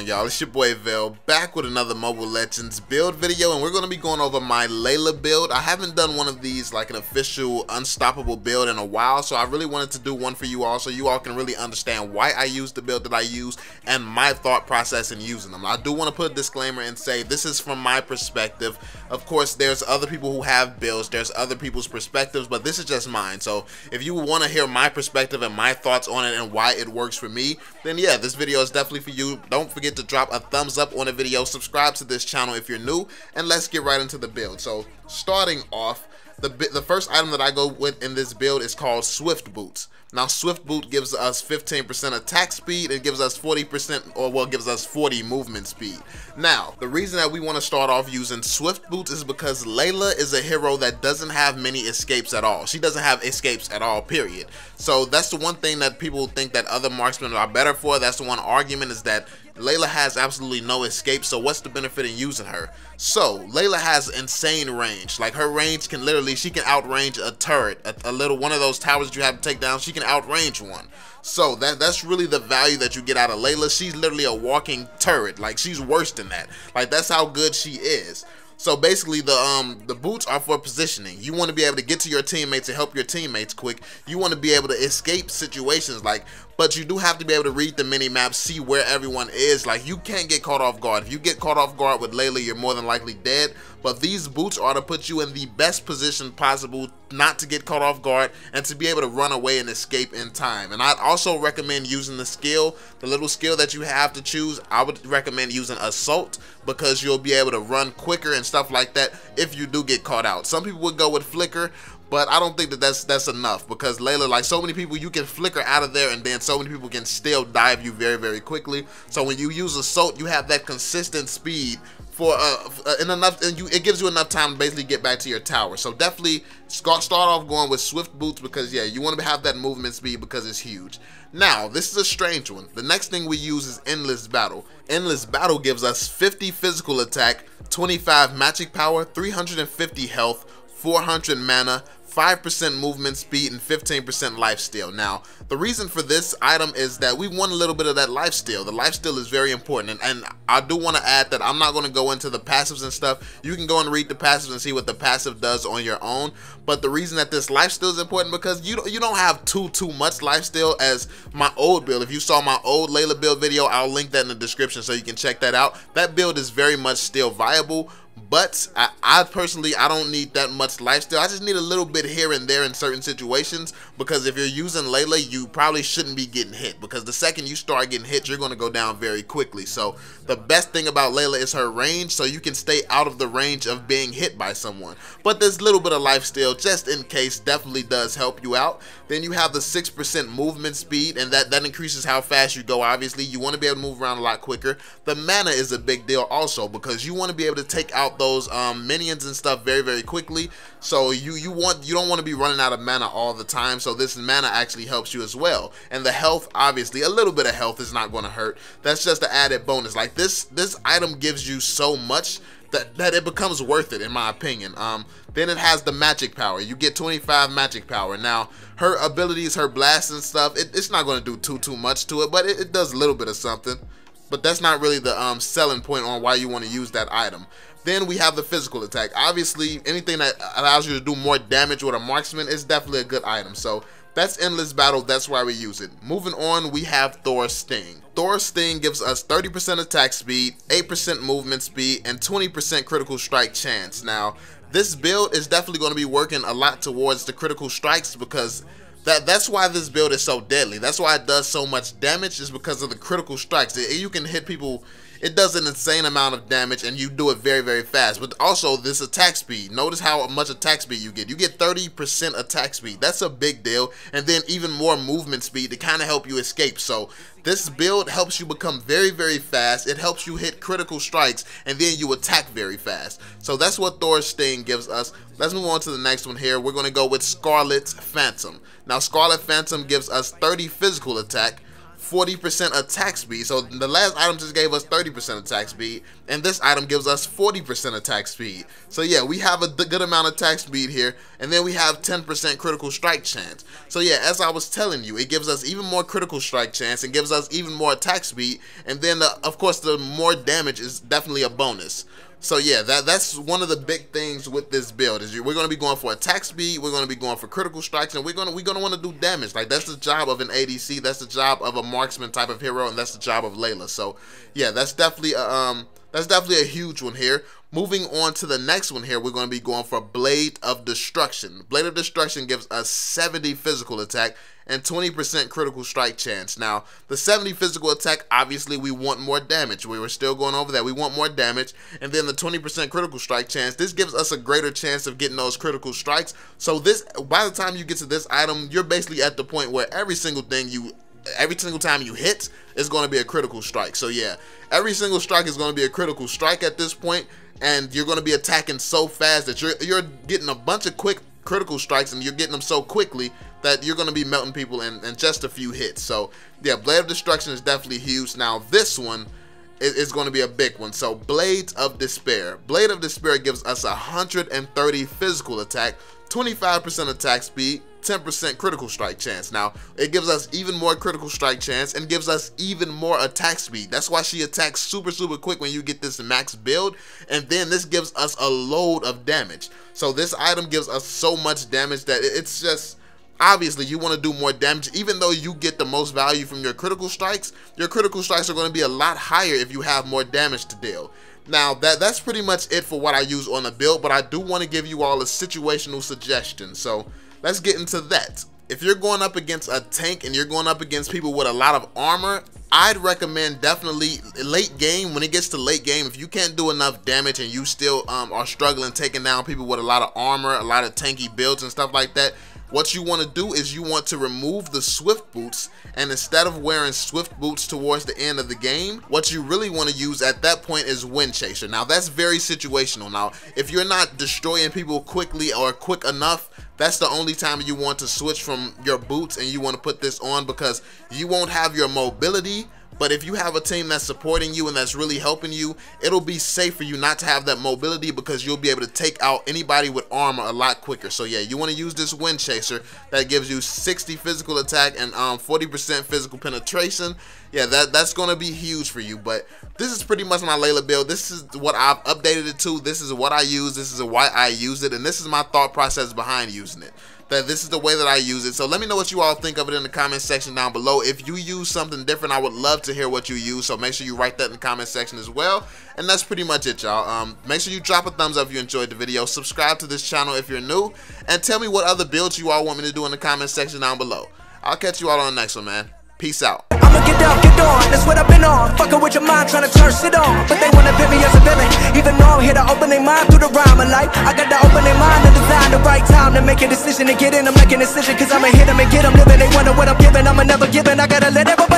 going, y'all? It's your boy VeLL back with another Mobile Legends build video, and we're going to be going over my Layla build. I haven't done one of these, like an official unstoppable build, in a while, so I really wanted to do one for you all so you all can really understand why I use the build that I use and my thought process in using them. I do want to put a disclaimer and say this is from my perspective. Of course, there's other people who have builds, there's other people's perspectives, but this is just mine. So if you want to hear my perspective and my thoughts on it and why it works for me, then yeah, this video is definitely for you. Don't forget to drop a thumbs up on the video, subscribe to this channel if you're new, and let's get right into the build. So starting off, the first item that I go with in this build is called Swift Boots. Now, Swift Boot gives us 15% attack speed and gives us 40%, or well, gives us 40 movement speed. Now, the reason that we want to start off using Swift Boots is because Layla is a hero that doesn't have many escapes at all. She doesn't have escapes at all, period. So that's the one thing that people think that other marksmen are better for. That's the one argument, is that Layla has absolutely no escape, so what's the benefit in using her? So Layla has insane range. Like, her range can literally, she can outrange a turret, a little one of those towers that you have to take down. She can outrange one. So that's really the value that you get out of Layla. She's literally a walking turret. Like, she's worse than that. Like, that's how good she is. So basically, the boots are for positioning. You want to be able to get to your teammates and help your teammates quick. You want to be able to escape situations, but you do have to be able to read the mini map, see where everyone is. Like, you can't get caught off guard. If you get caught off guard with Layla, you're more than likely dead. But these boots are to put you in the best position possible not to get caught off guard and to be able to run away and escape in time. And I'd also recommend using the skill, the little skill that you have to choose. I would recommend using Assault, because you'll be able to run quicker and stuff like that if you do get caught out. Some people would go with Flicker, but I don't think that that's enough, because Layla, like so many people, you can flicker out of there and then so many people can still dive you very, very quickly. So when you use Assault, you have that consistent speed for it gives you enough time to basically get back to your tower. So definitely start off going with Swift Boots, because yeah, you want to have that movement speed because it's huge. Now, this is a strange one. The next thing we use is Endless Battle. Endless Battle gives us 50 physical attack, 25 magic power, 350 health, 400 mana, 5% movement speed, and 15% lifesteal. Now, the reason for this item is that we want a little bit of that lifesteal. The lifesteal is very important, and I do want to add that I'm not going to go into the passives and stuff. You can go and read the passives and see what the passive does on your own. But the reason that this lifesteal is important, because you don't have too much lifesteal as my old build. If you saw my old Layla build video, I'll link that in the description so you can check that out. That build is very much still viable. But I personally, I don't need that much lifesteal. I just need a little bit here and there in certain situations, because if you're using Layla, you probably shouldn't be getting hit, because the second you start getting hit, you're going to go down very quickly. So the best thing about Layla is her range, so you can stay out of the range of being hit by someone. But this little bit of lifesteal, just in case, definitely does help you out. Then you have the 6% movement speed, and that increases how fast you go. Obviously, you want to be able to move around a lot quicker. The mana is a big deal also, because you want to be able to take out those minions and stuff very, very quickly. So you don't want to be running out of mana all the time, so this mana actually helps you as well. And the health, obviously, a little bit of health is not going to hurt. That's just an added bonus. Like, this item gives you so much that it becomes worth it, in my opinion. Then it has the magic power. You get 25 magic power. Now, her abilities, her blasts and stuff, it's not going to do too much to it, but it does a little bit of something. But that's not really the selling point on why you want to use that item. Then we have the physical attack. Obviously, anything that allows you to do more damage with a marksman is definitely a good item. So that's Endless Battle. That's why we use it. Moving on, we have Thor's Sting. Thor's Sting gives us 30% attack speed, 8% movement speed, and 20% critical strike chance. Now, this build is definitely going to be working a lot towards the critical strikes, because that's why this build is so deadly. That's why it does so much damage, is because of the critical strikes. You can hit people. It does an insane amount of damage, and you do it very, very fast. But also this attack speed. Notice how much attack speed you get. You get 30% attack speed. That's a big deal. And then even more movement speed to kind of help you escape. So this build helps you become very, very fast. It helps you hit critical strikes, and then you attack very fast. So that's what Thor's Sting gives us. Let's move on to the next one here. We're going to go with Scarlet Phantom. Now, Scarlet Phantom gives us 30 physical attack, 40% attack speed. So the last item just gave us 30% attack speed, and this item gives us 40% attack speed. So yeah, we have a good amount of attack speed here, and then we have 10% critical strike chance. So yeah, as I was telling you, it gives us even more critical strike chance and gives us even more attack speed, and then of course the more damage is definitely a bonus. So yeah, that's one of the big things with this build is we're going to be going for attack speed, we're going to be going for critical strikes, and we're going to want to do damage. Like, that's the job of an ADC, that's the job of a marksman type of hero, and that's the job of Layla. So yeah, that's definitely a huge one here. Moving on to the next one here, we're going to be going for Blade of Destruction. Blade of Destruction gives us 70 physical attack and 20% critical strike chance. Now, the 70 physical attack, obviously we want more damage. We were still going over that. We want more damage. And then the 20% critical strike chance, this gives us a greater chance of getting those critical strikes. So this, by the time you get to this item, you're basically at the point where every single time you hit is going to be a critical strike. So yeah, every single strike is going to be a critical strike at this point, and you're going to be attacking so fast that you're getting a bunch of quick critical strikes, and you're getting them so quickly that you're going to be melting people in just a few hits. So yeah, Blade of Destruction is definitely huge. Now this one is going to be a big one. So Blades of Despair. Blade of Despair gives us 130 physical attack, 25% attack speed, 10% critical strike chance. Now, it gives us even more critical strike chance and gives us even more attack speed. That's why she attacks super quick when you get this max build. And then this gives us a load of damage. So this item gives us so much damage that it's just, obviously you want to do more damage. Even though you get the most value from your critical strikes are going to be a lot higher if you have more damage to deal. Now, that's pretty much it for what I use on the build, but I do want to give you all a situational suggestion. So let's get into that. If you're going up against a tank and you're going up against people with a lot of armor, I'd recommend definitely late game. When it gets to late game, if you can't do enough damage and you still are struggling taking down people with a lot of armor, a lot of tanky builds and stuff like that, what you want to do is you want to remove the swift boots, and instead of wearing swift boots towards the end of the game, what you really want to use at that point is Wind Chaser. Now that's very situational. Now if you're not destroying people quickly or quick enough, that's the only time you want to switch from your boots and you want to put this on, because you won't have your mobility. But if you have a team that's supporting you and that's really helping you, it'll be safe for you not to have that mobility, because you'll be able to take out anybody with armor a lot quicker. So yeah, you want to use this Wind Chaser that gives you 60 physical attack and 40% physical penetration. Yeah, that's going to be huge for you. But this is pretty much my Layla build. This is what I've updated it to. This is what I use. This is why I use it. And this is my thought process behind using it. That this is the way that I use it. So let me know what you all think of it in the comment section down below. If you use something different, I would love to hear what you use. So make sure you write that in the comment section as well. And that's pretty much it, y'all. Make sure you drop a thumbs up if you enjoyed the video. Subscribe to this channel if you're new. And tell me what other builds you all want me to do in the comment section down below. I'll catch you all on the next one, man. Peace out. I'ma get down, get on, that's what I've been on. Fucking with your mind, trying to turn shit on. But they wanna pit me as a villain, even though I'm here to open their mind through the rhyme of life. I got to open their mind and design the right time to make a decision and get in. I'm making a decision, cause I'ma hit them and get them living. They wonder what I'm giving, I'ma never give in. I gotta let everybody